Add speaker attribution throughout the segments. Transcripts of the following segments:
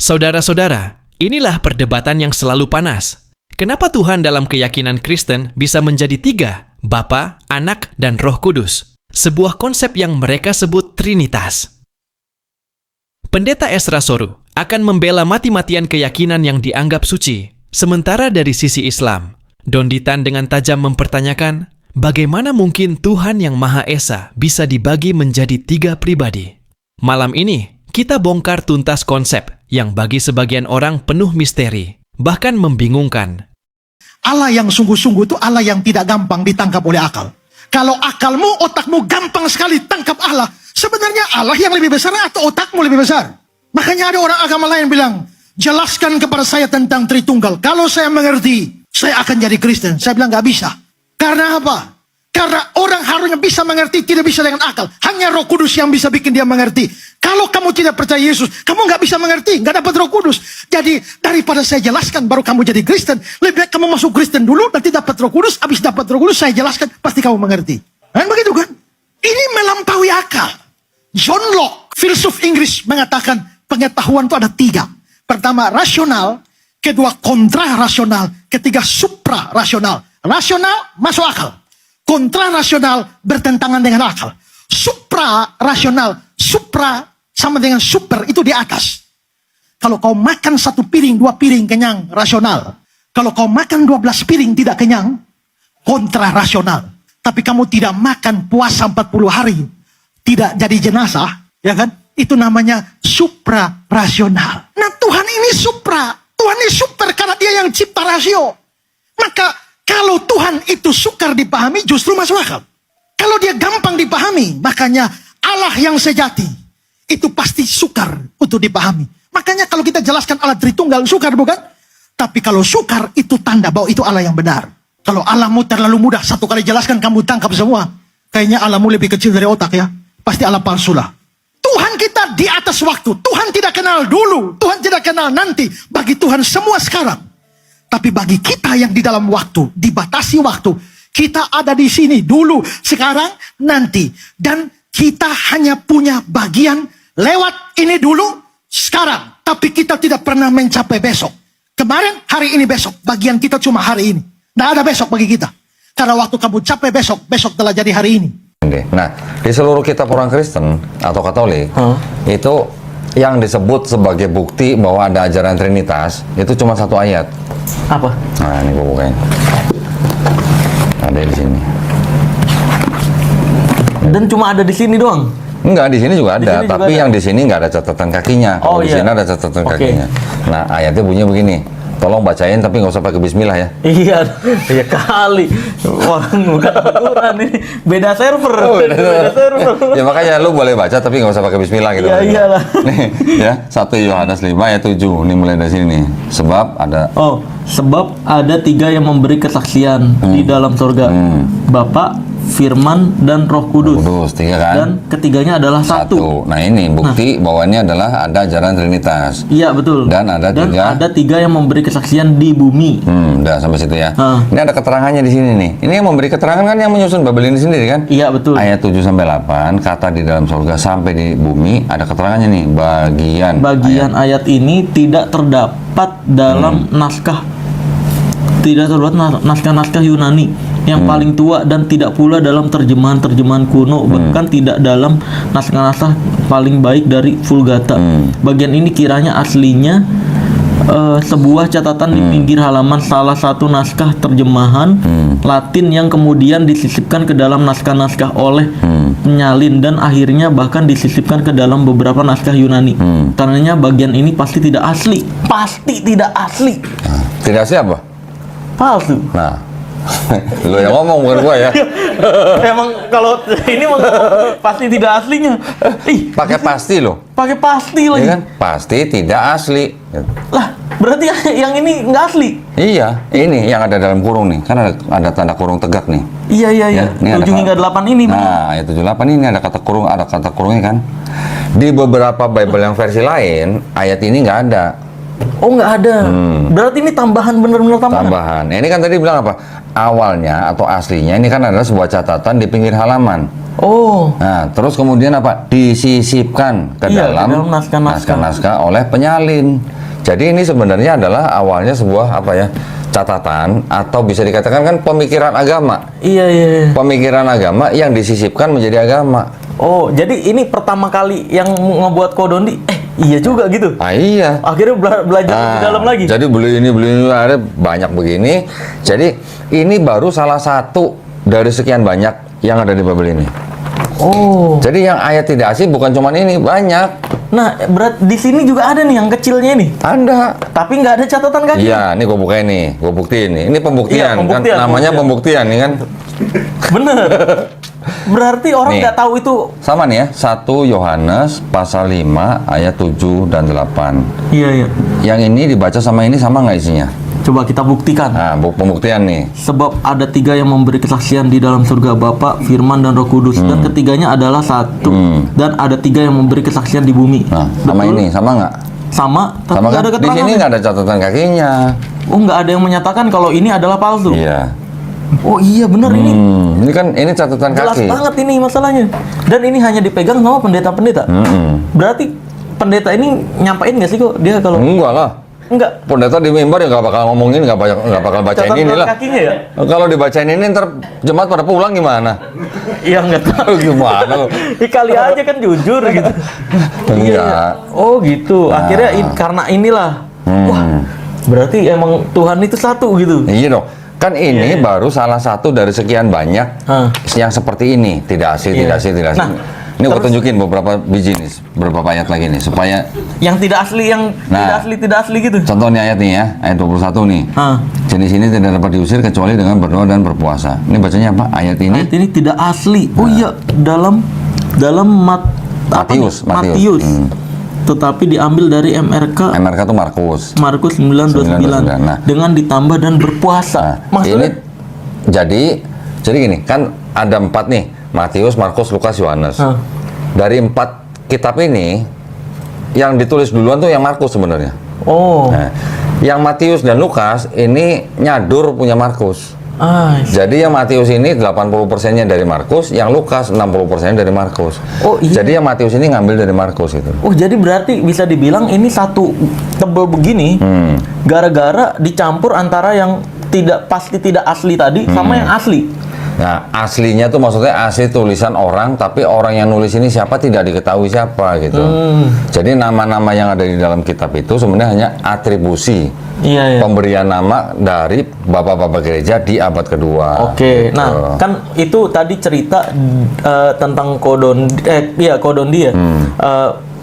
Speaker 1: Saudara-saudara, inilah perdebatan yang selalu panas. Kenapa Tuhan dalam keyakinan Kristen bisa menjadi tiga, Bapa, Anak, dan Roh Kudus? Sebuah konsep yang mereka sebut Trinitas. Pendeta Ezra Soru akan membela mati-matian keyakinan yang dianggap suci. Sementara dari sisi Islam, Dondi Tan dengan tajam mempertanyakan, bagaimana mungkin Tuhan yang Maha Esa bisa dibagi menjadi tiga pribadi? Malam ini, kita bongkar tuntas konsep yang bagi sebagian orang penuh misteri, bahkan membingungkan.
Speaker 2: Allah yang sungguh-sungguh itu Allah yang tidak gampang ditangkap oleh akal. Kalau akalmu, otakmu gampang sekali tangkap Allah, sebenarnya Allah yang lebih besar atau otakmu lebih besar? Makanya ada orang agama lain bilang, jelaskan kepada saya tentang Tritunggal. Kalau saya mengerti, saya akan jadi Kristen. Saya bilang nggak bisa. Karena apa? Karena orang harusnya bisa mengerti, tidak bisa dengan akal. Hanya Roh Kudus yang bisa bikin dia mengerti. Kalau kamu tidak percaya Yesus, kamu nggak bisa mengerti, nggak dapat Roh Kudus. Jadi daripada saya jelaskan baru kamu jadi Kristen, lebih baik kamu masuk Kristen dulu, nanti dapat Roh Kudus. Habis dapat Roh Kudus, saya jelaskan, pasti kamu mengerti. Kan begitu kan? Ini melampaui akal. John Locke, filsuf Inggris, mengatakan pengetahuan itu ada tiga. Pertama rasional, kedua kontra-rasional, ketiga supra-rasional. Rasional masuk akal. Kontra-rasional bertentangan dengan akal. Supra-rasional, supra sama dengan super, itu di atas. Kalau kau makan satu piring, dua piring kenyang, rasional. Kalau kau makan 12 piring tidak kenyang, kontra-rasional. Tapi kamu tidak makan puasa 40 hari, tidak jadi jenazah, ya kan? Itu namanya supra-rasional. Nah Tuhan ini supra, Tuhan ini super karena dia yang cipta rasio. Maka kalau Tuhan itu sukar dipahami, justru masuk akal. Kalau dia gampang dipahami, makanya Allah yang sejati, itu pasti sukar untuk dipahami. Makanya kalau kita jelaskan Allah Tritunggal, sukar bukan? Tapi kalau sukar, itu tanda bahwa itu Allah yang benar. Kalau Allahmu terlalu mudah, satu kali jelaskan, kamu tangkap semua. Kayaknya Allahmu lebih kecil dari otak ya. Pasti Allah palsu lah. Tuhan kita di atas waktu. Tuhan tidak kenal dulu. Tuhan tidak kenal nanti. Bagi Tuhan semua sekarang. Tapi bagi kita yang di dalam waktu, dibatasi waktu, kita ada di sini dulu, sekarang, nanti. Dan kita hanya punya bagian lewat ini dulu, sekarang. Tapi kita tidak pernah mencapai besok. Kemarin, hari ini, besok. Bagian kita cuma hari ini. Tidak ada besok bagi kita. Karena waktu kamu capai besok, besok telah jadi hari ini.
Speaker 3: Nah, di seluruh kitab orang Kristen atau Katolik, itu yang disebut sebagai bukti bahwa ada ajaran Trinitas, itu cuma satu ayat.
Speaker 4: Apa?
Speaker 3: Nah, ini gue bukain. Ada di sini.
Speaker 4: Dan cuma ada di sini doang?
Speaker 3: Enggak, di sini juga ada,
Speaker 4: sini
Speaker 3: tapi
Speaker 4: juga
Speaker 3: yang di sini nggak ada catatan kakinya. Kalau di sini ada catatan kakinya. Nah, ayatnya bunyinya begini. Tolong bacain tapi nggak usah pakai bismillah ya.
Speaker 4: Iya, iya kali. Wah, bukan Al-Quran ini. Beda server.
Speaker 3: Oh, beda server. Ya makanya lu boleh baca tapi nggak usah pakai bismillah gitu.
Speaker 4: Iya, iyalah.
Speaker 3: Nih, ya, 1 Yohanes 5 ayat 7. Ini mulai dari sini nih. Sebab ada tiga yang memberi kesaksian di dalam surga. Bapa, Firman, dan Roh Kudus. Tiga kan?
Speaker 4: Dan ketiganya adalah satu.
Speaker 3: Nah ini bukti bahwa ini adalah ada ajaran Trinitas.
Speaker 4: Iya betul.
Speaker 3: Dan ada
Speaker 4: tiga yang memberi kesaksian di bumi.
Speaker 3: Udah sampai situ ya. Ini ada keterangannya di sini nih. Ini yang memberi keterangan kan yang menyusun Babel ini sendiri kan?
Speaker 4: Iya betul.
Speaker 3: Ayat 7 sampai 8 kata di dalam surga sampai di bumi ada keterangannya nih. Bagian ayat
Speaker 4: ini tidak terdapat dalam naskah. Tidak terdapat naskah-naskah Yunani yang paling tua dan tidak pula dalam terjemahan-terjemahan kuno, bahkan tidak dalam naskah-naskah paling baik dari Vulgata. Bagian ini kiranya aslinya sebuah catatan di pinggir halaman salah satu naskah terjemahan Latin yang kemudian disisipkan ke dalam naskah-naskah oleh penyalin dan akhirnya bahkan disisipkan ke dalam beberapa naskah Yunani. Karenanya bagian ini pasti tidak asli. Pasti tidak asli.
Speaker 3: Tidak asli apa?
Speaker 4: Palsu.
Speaker 3: Nah, lo yang ngomong bukan gua ya.
Speaker 4: Emang kalau ini pasti tidak aslinya.
Speaker 3: Pakai pasti loh.
Speaker 4: Pakai pasti lagi.
Speaker 3: Iya kan? Pasti tidak asli.
Speaker 4: Lah, berarti yang ini nggak asli.
Speaker 3: Iya, ini yang ada dalam kurung nih. Kan ada tanda kurung tegak nih.
Speaker 4: Iya.
Speaker 3: Ya,
Speaker 4: 7 hingga 8 ini.
Speaker 3: Nah, ayat 78 ini ada kata kurungnya kan. Di beberapa Bible yang versi lain, ayat ini nggak ada.
Speaker 4: Oh, nggak ada. Berarti ini tambahan, bener-bener tambahan.
Speaker 5: Tambahan. Ini kan tadi bilang apa? Awalnya atau aslinya ini kan adalah sebuah catatan di pinggir halaman.
Speaker 4: Oh,
Speaker 5: Nah, terus kemudian apa? Disisipkan ke
Speaker 4: Iya,
Speaker 5: dalam
Speaker 4: ke dalam naskah-naskah.
Speaker 5: naskah-naskah oleh penyalin. Jadi ini sebenarnya adalah awalnya sebuah apa ya? Catatan atau bisa dikatakan kan pemikiran agama.
Speaker 4: iya, iya.
Speaker 5: Pemikiran agama yang disisipkan menjadi agama.
Speaker 4: Oh, jadi ini pertama kali yang ngebuat Kodondi, iya juga gitu.
Speaker 5: Ah iya.
Speaker 4: Akhirnya belajar lebih
Speaker 5: Nah,
Speaker 4: dalam lagi.
Speaker 5: Jadi beli ini ada banyak begini. Jadi ini baru salah satu dari sekian banyak yang ada di Bible ini.
Speaker 4: Oh.
Speaker 5: Jadi yang ayat tidak asli bukan cuma ini, banyak.
Speaker 4: Nah, di sini juga ada nih yang kecilnya nih.
Speaker 5: Ada.
Speaker 4: Tapi nggak ada catatan kaki.
Speaker 5: Iya, ini gue bukain nih, gue buktiin nih. Ini pembuktian,
Speaker 4: Iya, pembuktian,
Speaker 5: kan namanya pembuktian nih kan.
Speaker 4: Bener. Berarti orang
Speaker 5: Nih.
Speaker 4: nggak tahu itu.
Speaker 5: Sama nih ya, 1 Yohanes pasal 5 ayat 7 dan 8.
Speaker 4: Iya, iya.
Speaker 5: Yang ini dibaca sama ini sama nggak isinya?
Speaker 4: Coba kita buktikan.
Speaker 5: Nah, pembuktian nih.
Speaker 4: Sebab ada 3 yang memberi kesaksian di dalam surga, Bapa, Firman, dan Roh Kudus. Dan ketiganya adalah satu. Dan ada 3 yang memberi kesaksian di bumi.
Speaker 5: Nah, sama
Speaker 4: Betul?
Speaker 5: ini, sama nggak?
Speaker 4: Sama, tapi
Speaker 5: Sama
Speaker 4: nggak
Speaker 5: kan?
Speaker 4: ada
Speaker 5: Di
Speaker 4: keterangan.
Speaker 5: sini nggak ada catatan kakinya.
Speaker 4: Oh, nggak ada yang menyatakan kalau ini adalah palsu.
Speaker 5: Iya.
Speaker 4: Oh iya, bener ini.
Speaker 5: Ini kan ini catatan
Speaker 4: Jelas
Speaker 5: kaki.
Speaker 4: banget ini masalahnya. Dan ini hanya dipegang sama pendeta-pendeta. Berarti pendeta ini nyampein nggak sih kok dia kalau
Speaker 5: Enggak lah.
Speaker 4: enggak
Speaker 5: Pendeta di mimbar ya nggak bakal ngomongin, nggak bakal bacain
Speaker 4: catatan
Speaker 5: ini lah.
Speaker 4: kakinya ya?
Speaker 5: Kalau dibacain ini ntar jemaat pada pulang gimana?
Speaker 4: Iya nggak tahu.
Speaker 5: Gimana lo?
Speaker 4: Kali aja kan jujur gitu.
Speaker 5: Enggak.
Speaker 4: Oh gitu. Akhirnya karena inilah. Wah, berarti emang Tuhan itu satu gitu.
Speaker 5: Iya dong. Kan ini baru salah satu dari sekian banyak
Speaker 4: Hah.
Speaker 5: yang seperti ini. Tidak asli,
Speaker 4: Iya.
Speaker 5: tidak asli, tidak asli.
Speaker 4: Nah,
Speaker 5: Ini gue
Speaker 4: terus-
Speaker 5: tunjukin beberapa biji nih, beberapa ayat lagi nih, supaya
Speaker 4: Yang tidak asli, yang
Speaker 5: Nah.
Speaker 4: tidak asli gitu.
Speaker 5: contoh nih ayat nih ya, ayat 21 nih.
Speaker 4: Hah.
Speaker 5: Jenis ini tidak dapat diusir kecuali dengan berdoa dan berpuasa. Ini bacanya apa? Ayat ini
Speaker 4: Ayat ini tidak asli. Oh iya, dalam apa nih?
Speaker 5: Matius.
Speaker 4: Matius. Tetapi diambil dari MRK
Speaker 5: MRK itu Markus.
Speaker 4: Markus 9:29
Speaker 5: Nah.
Speaker 4: dengan ditambah dan berpuasa.
Speaker 5: Nah,
Speaker 4: Maksudnya
Speaker 5: ini jadi gini, kan ada 4 nih, Matius, Markus, Lukas, Yohanes.
Speaker 4: Hah.
Speaker 5: Dari 4 kitab ini, yang ditulis duluan tuh yang Markus sebenarnya.
Speaker 4: oh.
Speaker 5: Nah, yang Matius dan Lukas ini nyadur punya Markus. Jadi yang Matius ini 80%-nya dari Markus, yang Lukas 60%-nya dari Markus.
Speaker 4: Oh, iya.
Speaker 5: Jadi yang Matius ini ngambil dari Markus itu.
Speaker 4: Oh, jadi berarti bisa dibilang ini satu tebel begini gara-gara dicampur antara yang pasti tidak asli tadi sama yang asli.
Speaker 5: Nah, aslinya tuh maksudnya asli tulisan orang, tapi orang yang nulis ini siapa tidak diketahui siapa gitu. Jadi nama-nama yang ada di dalam kitab itu sebenarnya hanya atribusi.
Speaker 4: Iya, iya.
Speaker 5: Pemberian nama dari bapak-bapak gereja di abad kedua.
Speaker 4: Oke,
Speaker 5: Gitu.
Speaker 4: nah kan itu tadi cerita tentang Kodondi ya.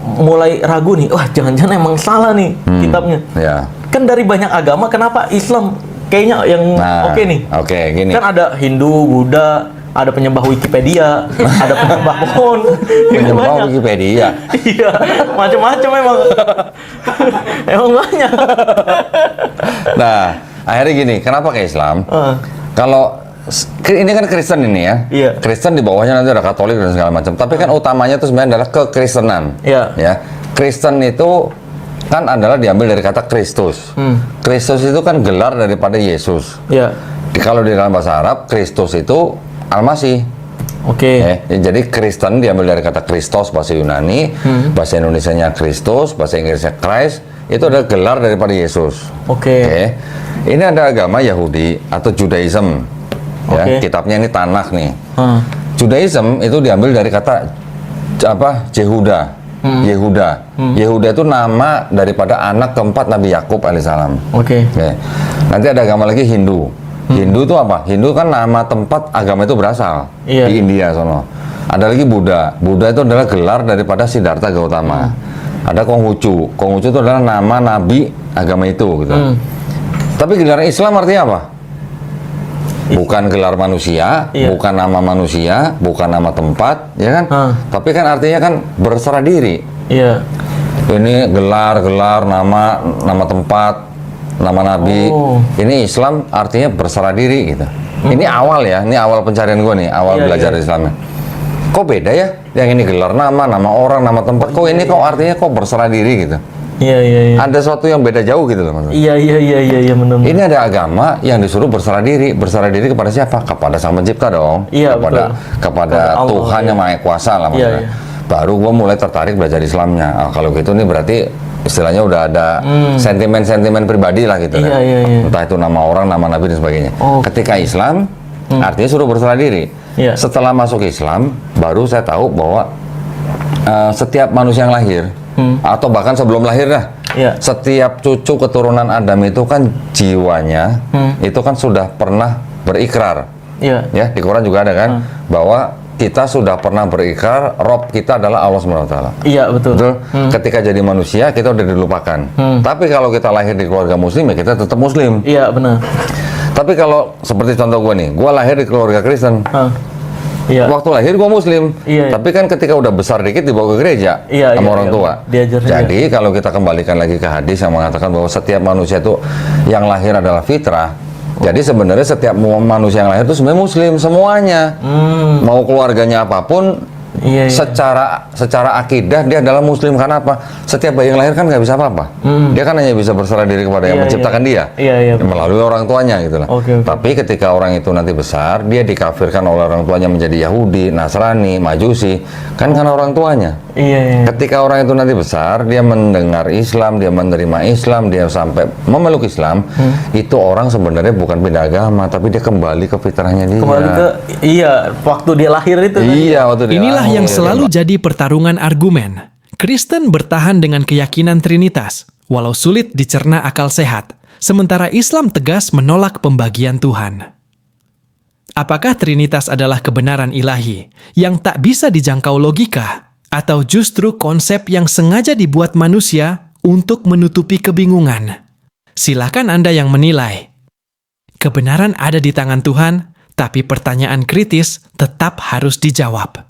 Speaker 4: Mulai ragu nih, wah jangan-jangan emang salah nih kitabnya.
Speaker 5: Ya.
Speaker 4: Kan dari banyak agama, kenapa Islam kayaknya yang
Speaker 5: Nah,
Speaker 4: oke nih?
Speaker 5: Oke, gini.
Speaker 4: Kan ada Hindu, Buddha, ada penyembah Wikipedia, ada penyembah pohon,
Speaker 5: Penyembah
Speaker 4: banyak.
Speaker 5: Wikipedia.
Speaker 4: Iya, macam-macam emang. Emang banyak.
Speaker 5: Nah, akhirnya gini, kenapa ke Islam?
Speaker 4: Eh.
Speaker 5: Kalau ini kan Kristen ini ya.
Speaker 4: Iya.
Speaker 5: Kristen di bawahnya nanti ada Katolik dan segala macam. Tapi kan utamanya itu sebenarnya adalah kekristenan.
Speaker 4: Iya.
Speaker 5: Ya. Kristen itu kan adalah diambil dari kata Kristus. Kristus itu kan gelar daripada Yesus.
Speaker 4: Ya,
Speaker 5: Kalau di dalam bahasa Arab, Kristus itu Almasih.
Speaker 4: oke.
Speaker 5: Jadi Kristen diambil dari kata Kristos bahasa Yunani, bahasa Indonesianya Kristus, bahasa Inggrisnya Christ, itu adalah gelar daripada Yesus.
Speaker 4: Oke.
Speaker 5: Oke. Ini ada agama Yahudi atau Judaism. Ya,
Speaker 4: Oke.
Speaker 5: kitabnya ini Tanakh nih.
Speaker 4: Hah.
Speaker 5: Judaism itu diambil dari kata apa? Jehuda. Yehuda. Yehuda itu nama daripada anak keempat Nabi Yakub alaihissalam.
Speaker 4: Oke.
Speaker 5: Oke. Nanti ada agama lagi Hindu. Hindu itu apa? Hindu kan nama tempat agama itu berasal
Speaker 4: Iya.
Speaker 5: di India sono. Ada lagi Buddha. Buddha itu adalah gelar daripada Siddhartha Gautama. Ada Konghucu. Konghucu itu adalah nama nabi agama itu gitu. Tapi gelar Islam artinya apa? Bukan gelar manusia,
Speaker 4: Iya.
Speaker 5: bukan nama manusia, bukan nama tempat, ya kan? Tapi kan artinya kan berserah diri.
Speaker 4: Iya.
Speaker 5: Ini gelar nama tempat, nama nabi.
Speaker 4: Oh.
Speaker 5: Ini Islam artinya berserah diri gitu. Ini awal ya, ini awal pencarian gue nih, awal
Speaker 4: Iya,
Speaker 5: belajar
Speaker 4: iya.
Speaker 5: Islamnya. Kok beda ya? Yang ini gelar nama orang, nama tempat. Kok ini kok artinya kok berserah diri gitu?
Speaker 4: Iya, iya, iya.
Speaker 5: Ada sesuatu yang beda jauh gitu loh maksudnya.
Speaker 4: Iya, benar.
Speaker 5: Ini ada agama yang disuruh berserah diri kepada siapa? Kepada Sang Pencipta dong.
Speaker 4: Iya,
Speaker 5: kepada
Speaker 4: Allah,
Speaker 5: Tuhan yang Maha Kuasa lah maksudnya.
Speaker 4: Iya.
Speaker 5: Baru gua mulai tertarik belajar Islamnya. Kalau gitu nih berarti istilahnya udah ada sentimen pribadi lah gitu kan.
Speaker 4: Iya.
Speaker 5: Entah itu nama orang, nama nabi dan sebagainya.
Speaker 4: Oh.
Speaker 5: Ketika Islam artinya suruh berserah diri.
Speaker 4: Iya.
Speaker 5: Setelah masuk Islam baru saya tahu bahwa setiap manusia yang lahir atau bahkan sebelum lahir dah,
Speaker 4: Iya.
Speaker 5: setiap cucu keturunan Adam itu kan jiwanya itu kan sudah pernah berikrar.
Speaker 4: Iya.
Speaker 5: Ya, di Quran juga ada kan bahwa kita sudah pernah berikrar Rob kita adalah Allah SWT.
Speaker 4: Iya, betul.
Speaker 5: Betul? Ketika jadi manusia kita udah dilupakan. Tapi kalau kita lahir di keluarga muslim ya kita tetap muslim.
Speaker 4: Iya, benar.
Speaker 5: Tapi kalau seperti contoh gue nih, gue lahir di keluarga Kristen.
Speaker 4: Iya.
Speaker 5: Waktu lahir gue muslim.
Speaker 4: Iya.
Speaker 5: Tapi kan ketika udah besar dikit dibawa ke gereja sama orang tua.
Speaker 4: Diajarin.
Speaker 5: Jadi kalau kita kembalikan lagi ke hadis yang mengatakan bahwa setiap manusia itu yang lahir adalah fitrah. Jadi sebenarnya setiap manusia yang lahir itu sebenarnya muslim semuanya. Mau keluarganya apapun,
Speaker 4: Iya.
Speaker 5: secara akidah dia adalah muslim. Karena apa? Setiap bayi yang lahir kan nggak bisa apa-apa. Dia kan hanya bisa berserah diri kepada yang
Speaker 4: Iya,
Speaker 5: menciptakan dia.
Speaker 4: Iya.
Speaker 5: Melalui orang tuanya gitu lah.
Speaker 4: Oke.
Speaker 5: Tapi ketika orang itu nanti besar, dia dikafirkan oleh orang tuanya menjadi Yahudi, Nasrani, Majusi, kan karena orang tuanya.
Speaker 4: Iya.
Speaker 5: Ketika orang itu nanti besar, dia mendengar Islam, dia menerima Islam, dia sampai memeluk Islam, itu orang sebenarnya bukan pindah agama, tapi dia kembali ke fitrahnya dia.
Speaker 4: Kembali ke waktu dia lahir itu kan.
Speaker 5: Iya, waktu dia
Speaker 1: Inilah
Speaker 5: lahir.
Speaker 1: yang selalu jadi pertarungan argumen. Kristen bertahan dengan keyakinan Trinitas, walau sulit dicerna akal sehat, sementara Islam tegas menolak pembagian Tuhan. Apakah Trinitas adalah kebenaran ilahi yang tak bisa dijangkau logika, atau justru konsep yang sengaja dibuat manusia untuk menutupi kebingungan? Silakan Anda yang menilai. Kebenaran ada di tangan Tuhan, tapi pertanyaan kritis tetap harus dijawab.